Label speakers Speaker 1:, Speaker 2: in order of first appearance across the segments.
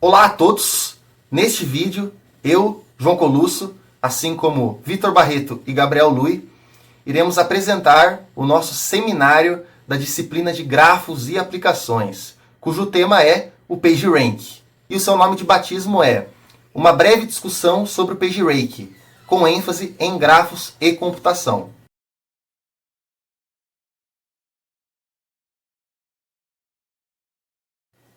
Speaker 1: Olá a todos! Neste vídeo, eu, João Colusso, assim como Vitor Barreto e Gabriel Lui, iremos apresentar o nosso seminário da disciplina de grafos e aplicações, cujo tema é o PageRank. E o seu nome de batismo é Uma breve discussão sobre o PageRank, com ênfase em grafos e computação.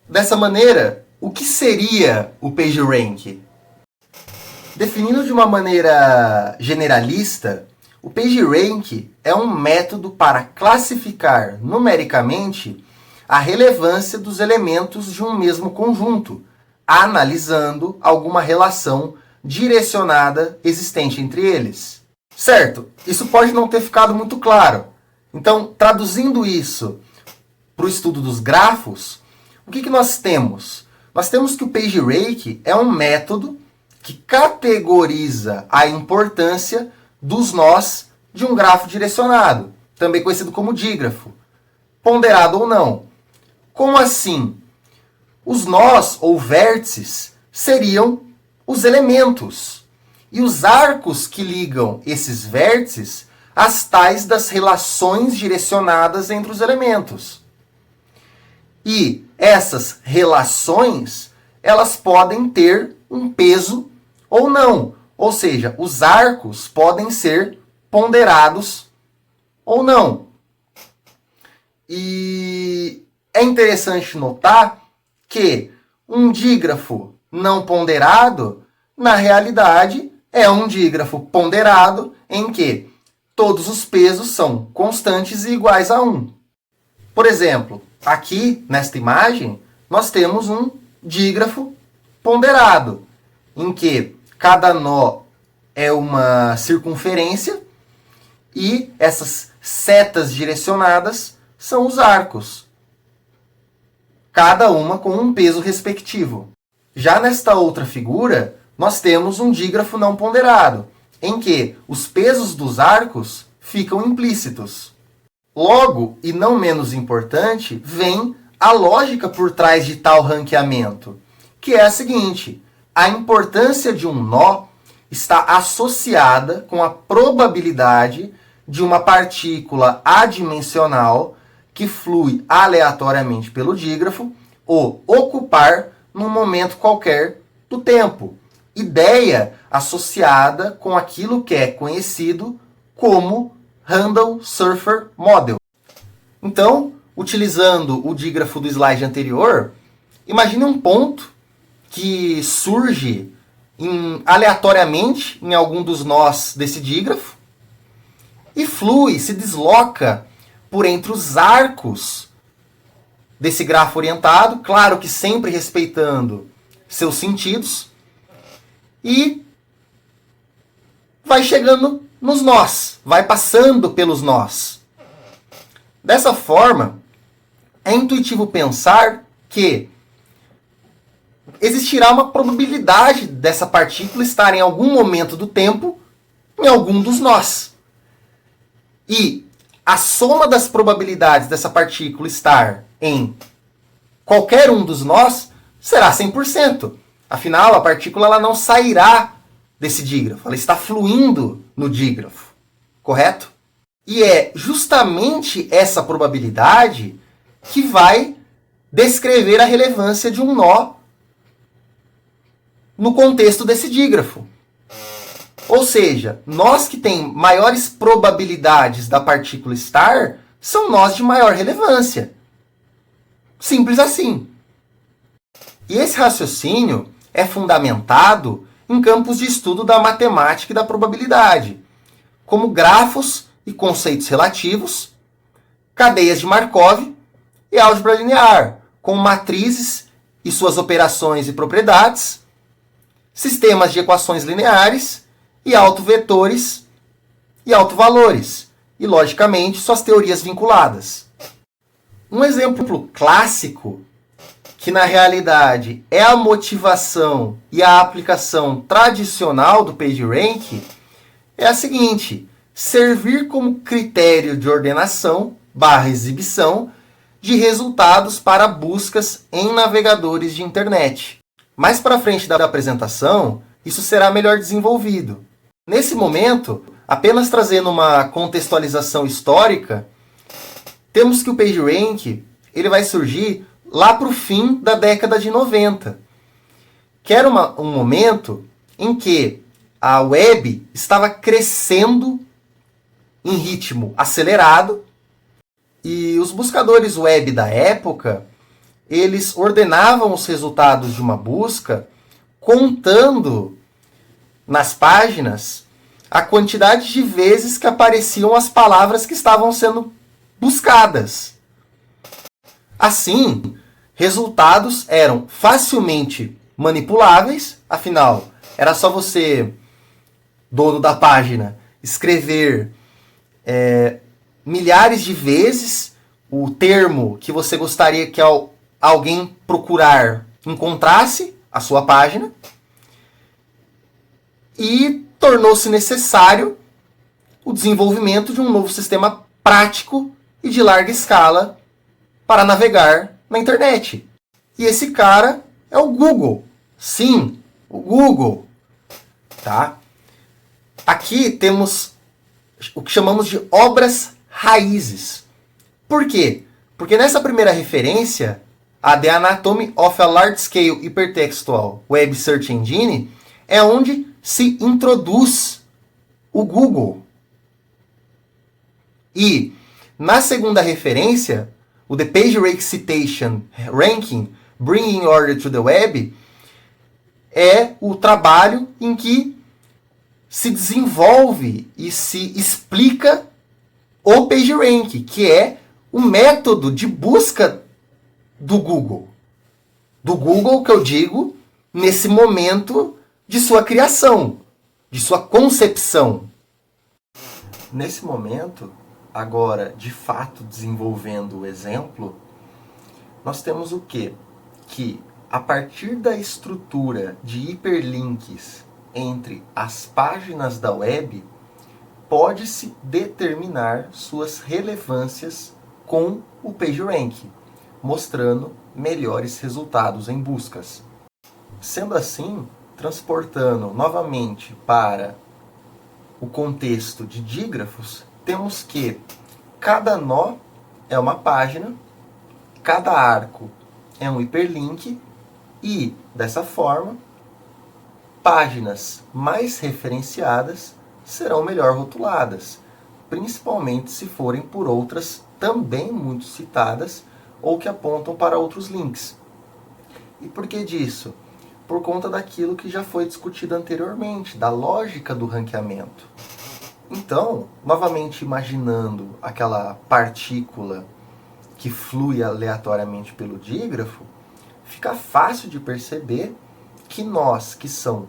Speaker 1: Dessa maneira, o que seria o PageRank? Definindo de uma maneira generalista, o PageRank é um método para classificar numericamente a relevância dos elementos de um mesmo conjunto, analisando alguma relação direcionada existente entre eles. Certo, isso pode não ter ficado muito claro. Então, traduzindo isso para o estudo dos grafos, o que nós temos? Nós temos que o PageRank é um método que categoriza a importância dos nós de um grafo direcionado, também conhecido como dígrafo, ponderado ou não. Como assim? Os nós ou vértices seriam os elementos, e os arcos que ligam esses vértices às tais das relações direcionadas entre os elementos. E essas relações, elas podem ter um peso ou não. Ou seja, os arcos podem ser ponderados ou não. E é interessante notar que um dígrafo não ponderado, na realidade, é um dígrafo ponderado em que todos os pesos são constantes e iguais a 1. Por exemplo, aqui, nesta imagem, nós temos um dígrafo ponderado, em que cada nó é uma circunferência e essas setas direcionadas são os arcos, cada uma com um peso respectivo. Já nesta outra figura, nós temos um dígrafo não ponderado, em que os pesos dos arcos ficam implícitos. Logo, e não menos importante, vem a lógica por trás de tal ranqueamento, que é a seguinte: a importância de um nó está associada com a probabilidade de uma partícula adimensional que flui aleatoriamente pelo dígrafo o ocupar num momento qualquer do tempo. Ideia associada com aquilo que é conhecido como Randall-Surfer Model. Então, utilizando o dígrafo do slide anterior, imagine um ponto que surge aleatoriamente em algum dos nós desse dígrafo e flui, se desloca por entre os arcos desse grafo orientado, claro que sempre respeitando seus sentidos, e vai chegando nos nós, vai passando pelos nós. Dessa forma, é intuitivo pensar que existirá uma probabilidade dessa partícula estar em algum momento do tempo em algum dos nós. E a soma das probabilidades dessa partícula estar em qualquer um dos nós será 100%. Afinal, a partícula ela não sairá desse dígrafo, ela está fluindo no dígrafo, correto? E é justamente essa probabilidade que vai descrever a relevância de um nó no contexto desse dígrafo. Ou seja, nós que tem maiores probabilidades da partícula estar são nós de maior relevância. Simples assim. E esse raciocínio é fundamentado em campos de estudo da matemática e da probabilidade, como grafos e conceitos relativos, cadeias de Markov e álgebra linear, com matrizes e suas operações e propriedades, sistemas de equações lineares e autovetores e autovalores, e, logicamente, suas teorias vinculadas. Um exemplo clássico, que na realidade é a motivação e a aplicação tradicional do PageRank, é a seguinte: servir como critério de ordenação / exibição de resultados para buscas em navegadores de internet. Mais para frente da apresentação, isso será melhor desenvolvido. Nesse momento, apenas trazendo uma contextualização histórica, temos que o PageRank ele vai surgir lá para o fim da década de 90, que era um momento em que a web estava crescendo em ritmo acelerado e os buscadores web da época eles ordenavam os resultados de uma busca contando nas páginas a quantidade de vezes que apareciam as palavras que estavam sendo buscadas. Assim, resultados eram facilmente manipuláveis, afinal, era só você, dono da página, escrever milhares de vezes o termo que você gostaria que alguém procurar encontrasse a sua página e tornou-se necessário o desenvolvimento de um novo sistema prático e de larga escala para navegar na internet. E esse cara é o Google. Sim, o Google. Tá? Aqui temos o que chamamos de obras raízes. Por quê? Porque nessa primeira referência, a The Anatomy of a Large-Scale Hypertextual Web Search Engine, é onde se introduz o Google. E na segunda referência, o The PageRank Citation Ranking Bringing Order to the Web é o trabalho em que se desenvolve e se explica o PageRank, que é o método de busca do Google. Do Google, que eu digo, nesse momento de sua criação, de sua concepção. Nesse momento, agora, de fato, desenvolvendo o exemplo, nós temos o quê? Que, a partir da estrutura de hiperlinks entre as páginas da web, pode-se determinar suas relevâncias com o PageRank, mostrando melhores resultados em buscas. Sendo assim, transportando novamente para o contexto de dígrafos, temos que cada nó é uma página, cada arco é um hiperlink e, dessa forma, páginas mais referenciadas serão melhor rotuladas, principalmente se forem por outras também muito citadas ou que apontam para outros links. E por que disso? Por conta daquilo que já foi discutido anteriormente, da lógica do ranqueamento. Então, novamente imaginando aquela partícula que flui aleatoriamente pelo dígrafo, fica fácil de perceber que nós, que são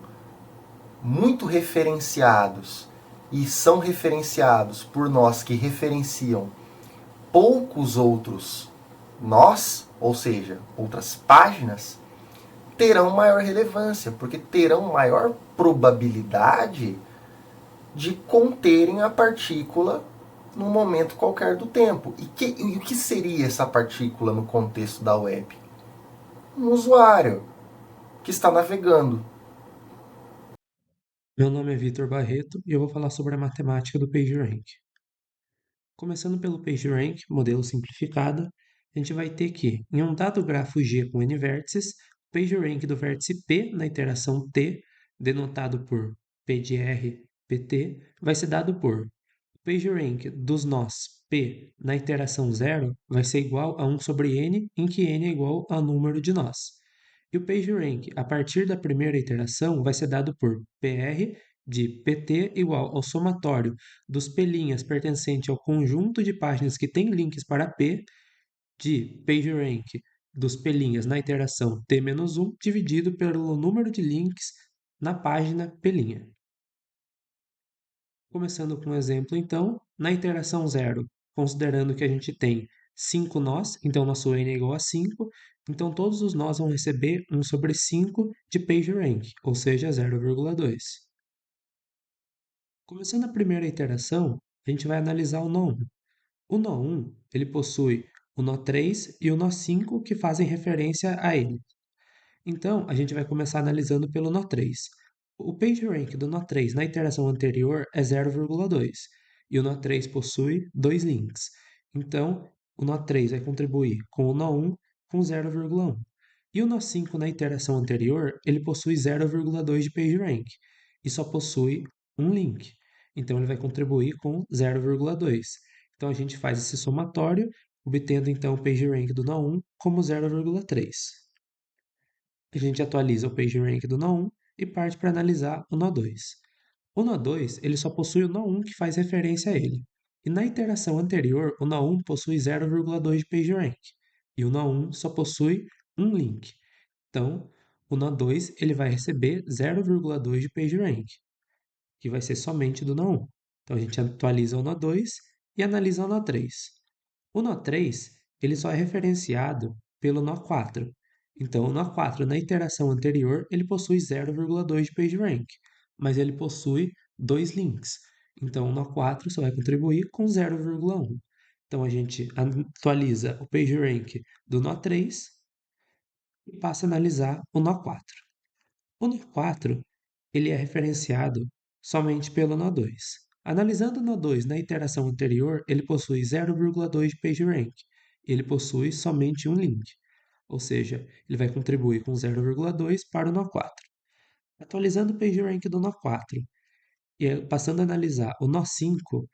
Speaker 1: muito referenciados e são referenciados por nós que referenciam poucos outros nós, ou seja, outras páginas, terão maior relevância, porque terão maior probabilidade de conterem a partícula num momento qualquer do tempo. E o que seria essa partícula no contexto da web? Um usuário que está navegando.
Speaker 2: Meu nome é Vitor Barreto e eu vou falar sobre a matemática do PageRank. Começando pelo PageRank, modelo simplificado, a gente vai ter que, em um dado grafo G com n vértices, o PageRank do vértice P na iteração T, denotado por P de R, PT, vai ser dado por o PageRank dos nós P na iteração 0 vai ser igual a 1 sobre n, em que n é igual ao número de nós. E o PageRank, a partir da primeira iteração, vai ser dado por PR de PT igual ao somatório dos p' pertencente ao conjunto de páginas que têm links para P, de PageRank dos p' na iteração T-1 dividido pelo número de links na página p'. Começando com um exemplo, então, na iteração 0, considerando que a gente tem 5 nós, então nosso n é igual a 5, então todos os nós vão receber 1 sobre 5 de PageRank, ou seja, 0,2. Começando a primeira iteração, a gente vai analisar o nó 1. O nó 1, ele possui o nó 3 e o nó 5 que fazem referência a ele. Então, a gente vai começar analisando pelo nó 3. O PageRank do nó 3 na iteração anterior é 0,2 e o nó 3 possui dois links. Então, o nó 3 vai contribuir com o nó 1 com 0,1. E o nó 5 na iteração anterior, ele possui 0,2 de PageRank e só possui um link. Então, ele vai contribuir com 0,2. Então, a gente faz esse somatório, obtendo então o PageRank do nó 1 como 0,3. A gente atualiza o PageRank do nó 1 e parte para analisar o nó 2. O nó 2 ele só possui o nó 1 que faz referência a ele. E na iteração anterior, o nó 1 possui 0,2 de PageRank. E o nó 1 só possui um link. Então, o nó 2 ele vai receber 0,2 de PageRank, que vai ser somente do nó 1. Então, a gente atualiza o nó 2 e analisa o nó 3. O nó 3 ele só é referenciado pelo nó 4. Então, o nó 4, na iteração anterior, ele possui 0,2 de PageRank, mas ele possui dois links. Então, o nó 4 só vai contribuir com 0,1. Então, a gente atualiza o PageRank do nó 3 e passa a analisar o nó 4. O nó 4 ele é referenciado somente pelo nó 2. Analisando o nó 2 na iteração anterior, ele possui 0,2 de PageRank. Ele possui somente um link, ou seja, ele vai contribuir com 0,2 para o nó 4. Atualizando o PageRank do nó 4 e passando a analisar o nó 5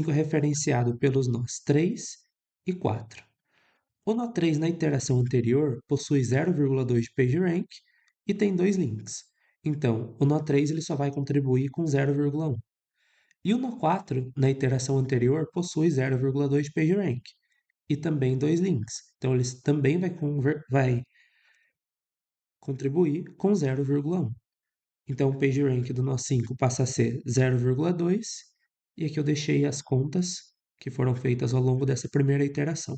Speaker 2: é referenciado pelos nós 3 e 4. O nó 3 na iteração anterior possui 0,2 de PageRank e tem dois links. Então, o nó 3 ele só vai contribuir com 0,1. E o nó 4, na iteração anterior, possui 0,2 de PageRank e também dois links. Então, ele também vai contribuir com 0,1. Então, o PageRank do nó 5 passa a ser 0,2. E aqui eu deixei as contas que foram feitas ao longo dessa primeira iteração.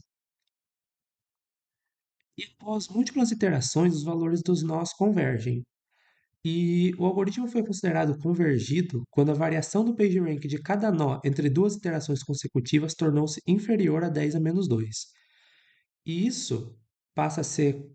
Speaker 2: E após múltiplas iterações, os valores dos nós convergem. E o algoritmo foi considerado convergido quando a variação do PageRank de cada nó entre duas iterações consecutivas tornou-se inferior a 10 a menos 2. E isso passa a ser.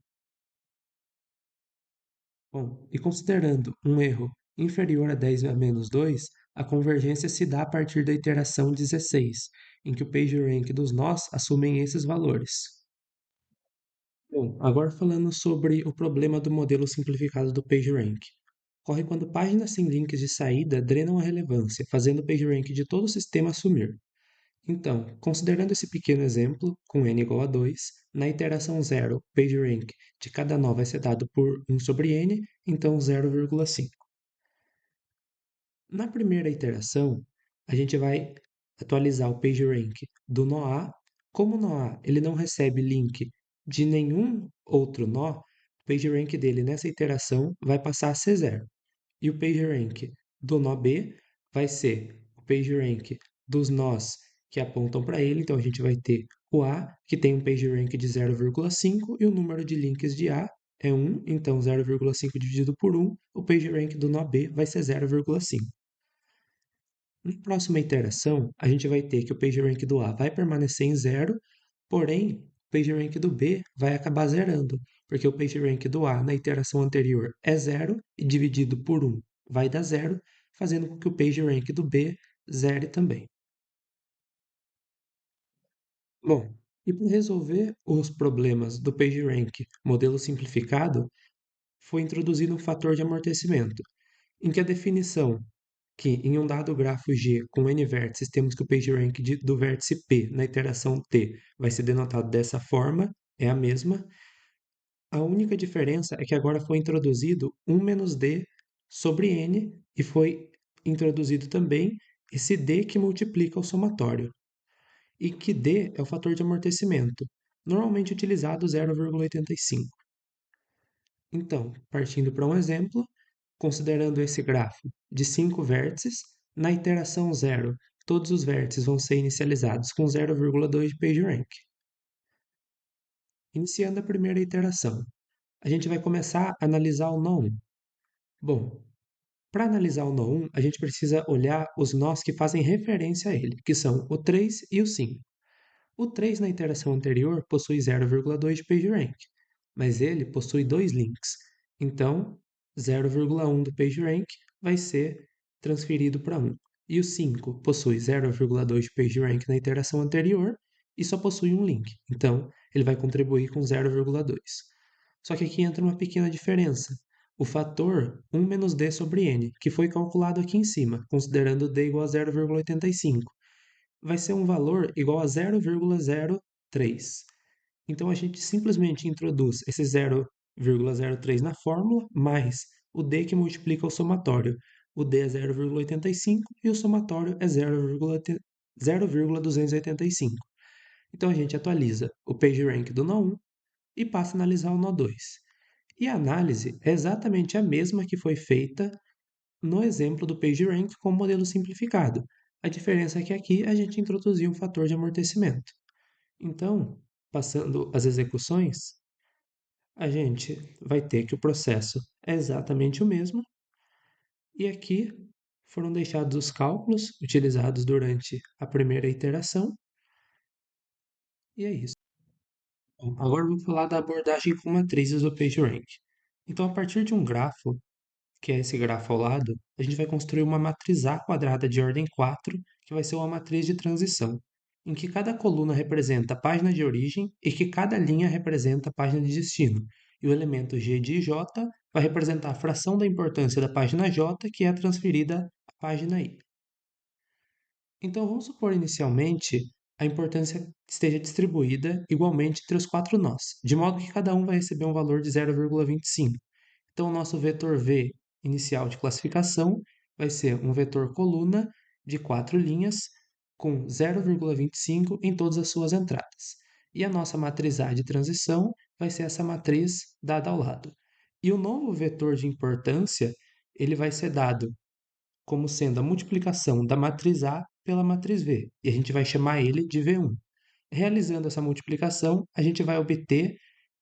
Speaker 2: Bom, e considerando um erro inferior a 10 a menos 2, a convergência se dá a partir da iteração 16, em que o PageRank dos nós assumem esses valores. Bom, agora falando sobre o problema do modelo simplificado do PageRank. Ocorre quando páginas sem links de saída drenam a relevância, fazendo o PageRank de todo o sistema sumir. Então, considerando esse pequeno exemplo, com n igual a 2, na iteração 0, o PageRank de cada nó vai ser dado por 1 sobre n, então 0,5. Na primeira iteração, a gente vai atualizar o PageRank do nó A. Como o nó A ele não recebe link de nenhum outro nó, o PageRank dele nessa iteração vai passar a ser 0. E o PageRank do nó B vai ser o PageRank dos nós que apontam para ele. Então, a gente vai ter o A, que tem um PageRank de 0,5 e o número de links de A é 1. Então, 0,5 dividido por 1, o PageRank do nó B vai ser 0,5. Na próxima iteração, a gente vai ter que o PageRank do A vai permanecer em 0, porém, o PageRank do B vai acabar zerando, porque o PageRank do A na iteração anterior é 0 e dividido por 1 vai dar 0, fazendo com que o PageRank do B zere também. Bom, e para resolver os problemas do PageRank modelo simplificado, foi introduzido um fator de amortecimento, em que a definição que em um dado grafo G com n vértices temos que o PageRank do vértice P na iteração T vai ser denotado dessa forma, é a mesma. A única diferença é que agora foi introduzido 1 menos D sobre N e foi introduzido também esse D que multiplica o somatório. E que D é o fator de amortecimento, normalmente utilizado 0,85. Então, partindo para um exemplo, considerando esse grafo de 5 vértices, na iteração 0, todos os vértices vão ser inicializados com 0,2 de PageRank. Iniciando a primeira iteração, a gente vai começar a analisar o nó 1. Bom, para analisar o nó 1, a gente precisa olhar os nós que fazem referência a ele, que são o 3 e o 5. O 3 na iteração anterior possui 0,2 de PageRank. mas ele possui dois links. Então, 0,1 do PageRank vai ser transferido para 1. E o 5 possui 0,2 de PageRank na iteração anterior e só possui um link. Então, ele vai contribuir com 0,2. Só que aqui entra uma pequena diferença. O fator 1 menos d sobre n, que foi calculado aqui em cima, considerando d igual a 0,85, vai ser um valor igual a 0,03. Então a gente simplesmente introduz esse 0,03 na fórmula, mais o d que multiplica o somatório. O d é 0,85 e o somatório é 0,285. Então a gente atualiza o PageRank do nó 1 e passa a analisar o nó 2. E a análise é exatamente a mesma que foi feita no exemplo do PageRank com o modelo simplificado. A diferença é que aqui a gente introduziu um fator de amortecimento. Então, passando as execuções, a gente vai ter que o processo é exatamente o mesmo, e aqui foram deixados os cálculos utilizados durante a primeira iteração, e é isso. Bom, agora vamos falar da abordagem com matrizes do PageRank. Então, a partir de um grafo, que é esse grafo ao lado, a gente vai construir uma matriz A quadrada de ordem 4, que vai ser uma matriz de transição, em que cada coluna representa a página de origem e que cada linha representa a página de destino. E o elemento G de J vai representar a fração da importância da página J que é transferida à página I. Então, vamos supor inicialmente a importância esteja distribuída igualmente entre os quatro nós, de modo que cada um vai receber um valor de 0,25. Então, o nosso vetor V inicial de classificação vai ser um vetor coluna de quatro linhas com 0,25 em todas as suas entradas. E a nossa matriz A de transição vai ser essa matriz dada ao lado. E o novo vetor de importância, ele vai ser dado como sendo a multiplicação da matriz A pela matriz V, e a gente vai chamar ele de V1. Realizando essa multiplicação, a gente vai obter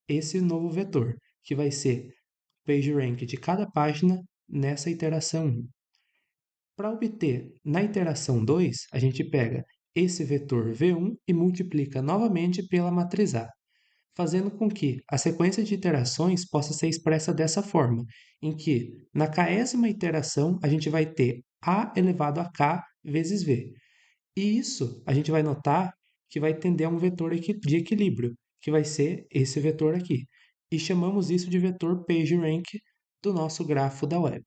Speaker 2: esse novo vetor, que vai ser PageRank de cada página nessa iteração 1. Para obter na iteração 2, a gente pega esse vetor V1 e multiplica novamente pela matriz A, fazendo com que a sequência de iterações possa ser expressa dessa forma, em que na késima iteração a gente vai ter A elevado a K vezes V. E isso a gente vai notar que vai tender a um vetor de equilíbrio, que vai ser esse vetor aqui. E chamamos isso de vetor PageRank do nosso grafo da web.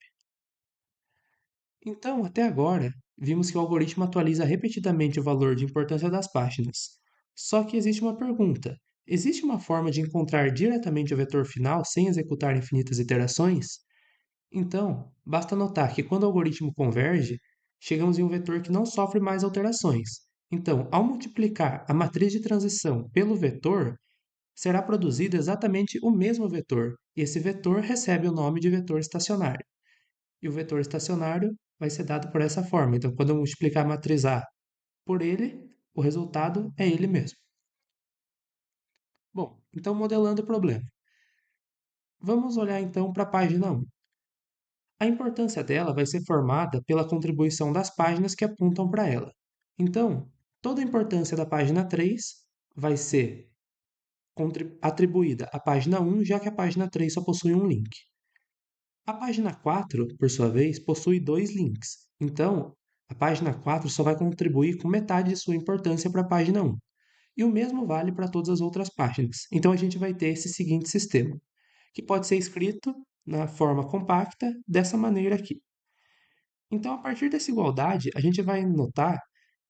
Speaker 2: Então, até agora, vimos que o algoritmo atualiza repetidamente o valor de importância das páginas. Só que existe uma pergunta: existe uma forma de encontrar diretamente o vetor final sem executar infinitas iterações? Então, basta notar que quando o algoritmo converge, chegamos em um vetor que não sofre mais alterações. Então, ao multiplicar a matriz de transição pelo vetor, será produzido exatamente o mesmo vetor, e esse vetor recebe o nome de vetor estacionário. E o vetor estacionário vai ser dado por essa forma. Então, quando eu multiplicar a matriz A por ele, o resultado é ele mesmo. Bom, então modelando o problema. Vamos olhar então para a página 1. A importância dela vai ser formada pela contribuição das páginas que apontam para ela. Então, toda a importância da página 3 vai ser atribuída à página 1, já que a página 3 só possui um link. A página 4, por sua vez, possui dois links. Então, a página 4 só vai contribuir com metade de sua importância para a página 1. E o mesmo vale para todas as outras páginas. Então, a gente vai ter esse seguinte sistema, que pode ser escrito na forma compacta dessa maneira aqui. Então, a partir dessa igualdade, a gente vai notar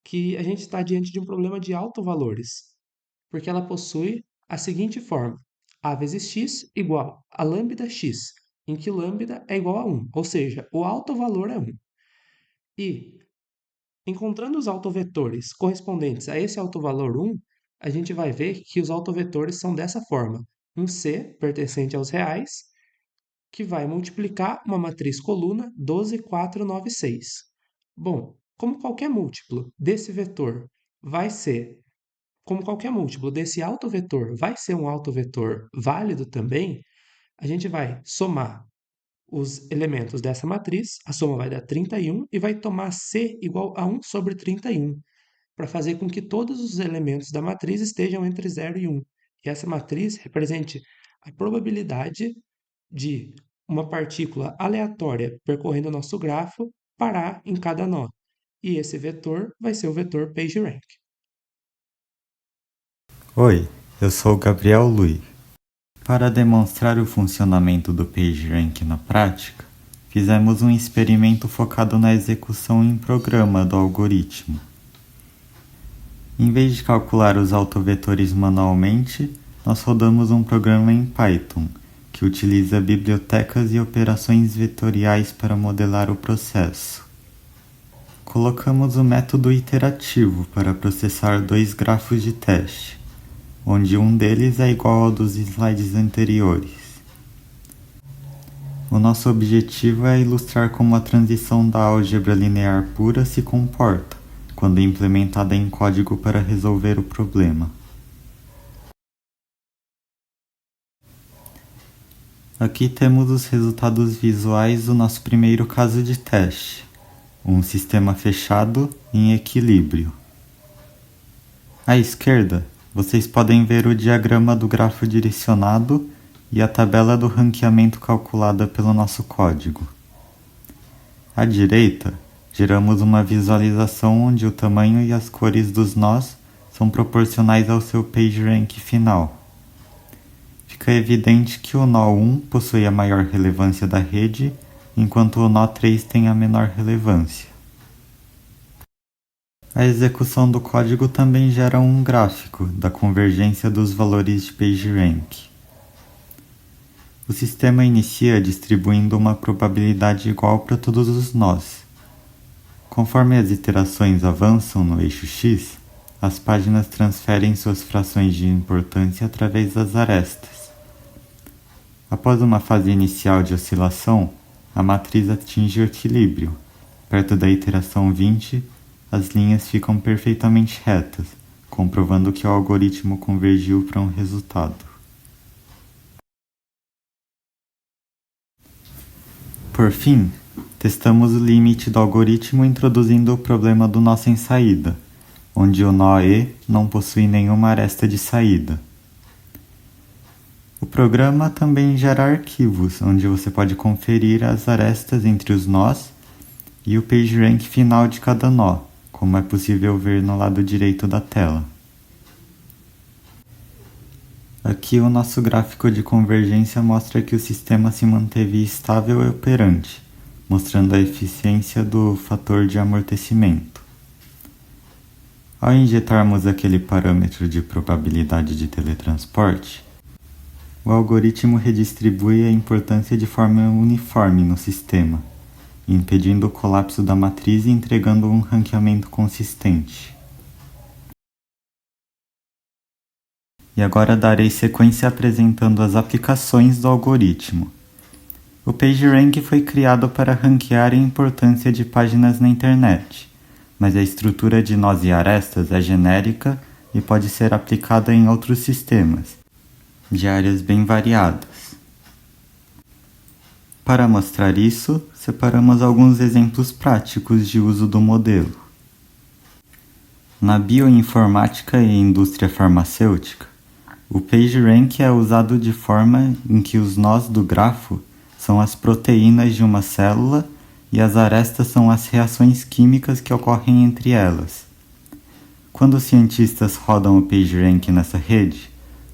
Speaker 2: que a gente está diante de um problema de autovalores, porque ela possui a seguinte forma: a vezes x igual a lambda x, em que lambda é igual a 1, ou seja, o autovalor é 1. E, encontrando os autovetores correspondentes a esse autovalor 1, a gente vai ver que os autovetores são dessa forma: um c pertencente aos reais, que vai multiplicar uma matriz coluna 12, 4, 9, 6. Bom, como qualquer múltiplo desse vetor vai ser, como qualquer múltiplo desse autovetor vai ser um autovetor válido também, a gente vai somar os elementos dessa matriz, a soma vai dar 31 e vai tomar C igual a 1 sobre 31, para fazer com que todos os elementos da matriz estejam entre 0 e 1. E essa matriz represente A probabilidade de uma partícula aleatória percorrendo o nosso grafo parar em cada nó. E esse vetor vai ser o vetor PageRank.
Speaker 3: Oi, eu sou o Gabriel Lui. Para demonstrar o funcionamento do PageRank na prática, fizemos um experimento focado na execução em programa do algoritmo. Em vez de calcular os autovetores manualmente, nós rodamos um programa em Python, que utiliza bibliotecas e operações vetoriais para modelar o processo. Colocamos o método iterativo para processar 2 grafos de teste, onde um deles é igual ao dos slides anteriores. O nosso objetivo é ilustrar como a transição da álgebra linear pura se comporta quando implementada em código para resolver o problema. Aqui temos os resultados visuais do nosso primeiro caso de teste, um sistema fechado em equilíbrio. À esquerda, vocês podem ver o diagrama do grafo direcionado e a tabela do ranqueamento calculada pelo nosso código. À direita, geramos uma visualização onde o tamanho e as cores dos nós são proporcionais ao seu PageRank final. Fica evidente que o nó 1 possui a maior relevância da rede, enquanto o nó 3 tem a menor relevância. A execução do código também gera um gráfico da convergência dos valores de PageRank. O sistema inicia distribuindo uma probabilidade igual para todos os nós. Conforme as iterações avançam no eixo X, as páginas transferem suas frações de importância através das arestas. Após uma fase inicial de oscilação, a matriz atinge o equilíbrio. Perto da iteração 20, as linhas ficam perfeitamente retas, comprovando que o algoritmo convergiu para um resultado. Por fim, testamos o limite do algoritmo introduzindo o problema do nó sem saída, onde o nó E não possui nenhuma aresta de saída. O programa também gera arquivos, onde você pode conferir as arestas entre os nós e o PageRank final de cada nó, como é possível ver no lado direito da tela. Aqui o nosso gráfico de convergência mostra que o sistema se manteve estável e operante, mostrando a eficiência do fator de amortecimento. Ao injetarmos aquele parâmetro de probabilidade de teletransporte, o algoritmo redistribui a importância de forma uniforme no sistema, impedindo o colapso da matriz e entregando um ranqueamento consistente. E agora darei sequência apresentando as aplicações do algoritmo. O PageRank foi criado para ranquear a importância de páginas na internet, mas a estrutura de nós e arestas é genérica e pode ser aplicada em outros sistemas, de áreas bem variadas. Para mostrar isso, separamos alguns exemplos práticos de uso do modelo. Na bioinformática e indústria farmacêutica, o PageRank é usado de forma em que os nós do grafo são as proteínas de uma célula e as arestas são as reações químicas que ocorrem entre elas. Quando os cientistas rodam o PageRank nessa rede,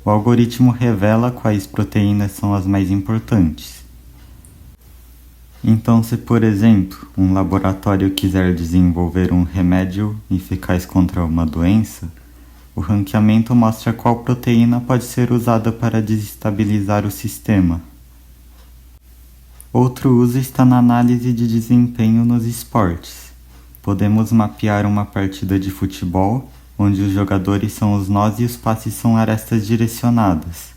Speaker 3: o algoritmo revela quais proteínas são as mais importantes. Então, se por exemplo, um laboratório quiser desenvolver um remédio eficaz contra uma doença, o ranqueamento mostra qual proteína pode ser usada para desestabilizar o sistema. Outro uso está na análise de desempenho nos esportes. Podemos mapear uma partida de futebol, onde os jogadores são os nós e os passes são arestas direcionadas.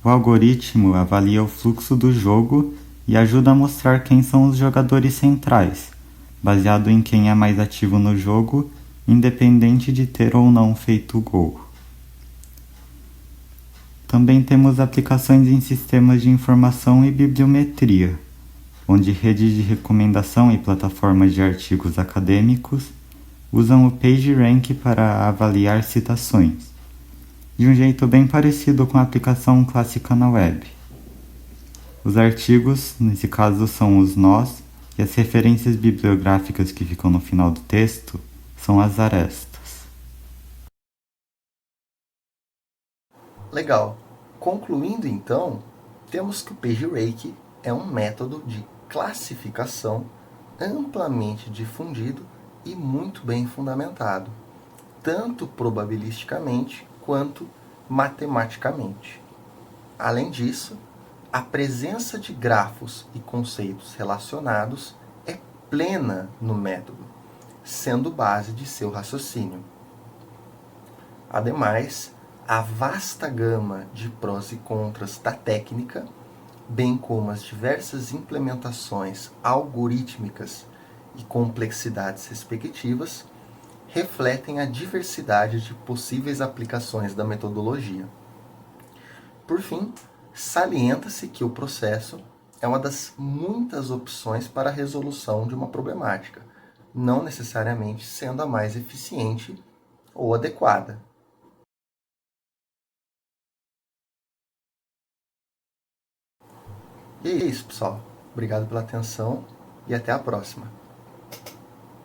Speaker 3: O algoritmo avalia o fluxo do jogo e ajuda a mostrar quem são os jogadores centrais, baseado em quem é mais ativo no jogo, independente de ter ou não feito o gol. Também temos aplicações em sistemas de informação e bibliometria, onde redes de recomendação e plataformas de artigos acadêmicos usam o PageRank para avaliar citações. de um jeito bem parecido com a aplicação clássica na web. Os artigos, nesse caso, são os nós, e as referências bibliográficas que ficam no final do texto são as arestas.
Speaker 1: Legal. Concluindo então, temos que o PageRank é um método de classificação amplamente difundido e muito bem fundamentado, tanto probabilisticamente quanto matematicamente. Além disso, a presença de grafos e conceitos relacionados é plena no método, sendo base de seu raciocínio. Ademais, a vasta gama de prós e contras da técnica, bem como as diversas implementações algorítmicas e complexidades respectivas, refletem a diversidade de possíveis aplicações da metodologia. Por fim, salienta-se que o processo é uma das muitas opções para a resolução de uma problemática, não necessariamente sendo a mais eficiente ou adequada. E é isso, pessoal. Obrigado pela atenção e até a próxima.